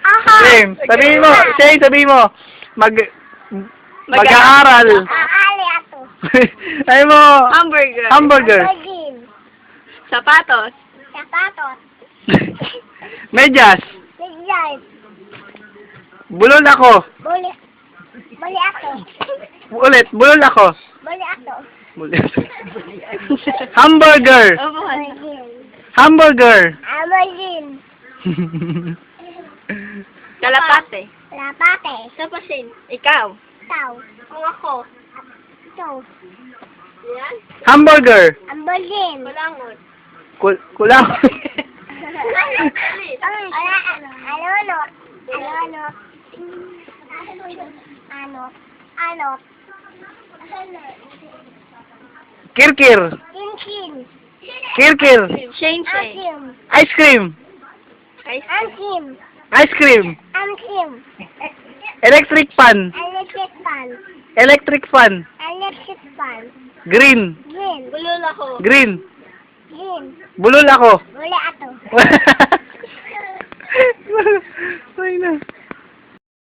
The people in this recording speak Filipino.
Aha. Shane, sabihin mo, Shane, sabihin mo, mag-aaral. Aali ato. Ay mo, Hamburger. hamburger. Bagin. Sapatos. Sapatos. Medyas. Tigyan. Bulol ako. Buli. Buli ato. Ulit, bulol ako. Buli ato. Bulol. Hamburger. Bagin. Hamburger. Amazin. Kalapate. Lapate. Sapasin. Ikaw. Tao. Kung ako. Ito. Yan. Hamburger. Amazin. Kulangot. Kulang. Ano? Kirkir. Kinkin. Kirkir. Shane Shay. Asim. Ice cream. Asim. Ice cream. Asim. Electric fan. Electric fan. Electric fan. Electric fan. Green. Green. Bulol ako. Green. Green. Bulol ako. Wala ato.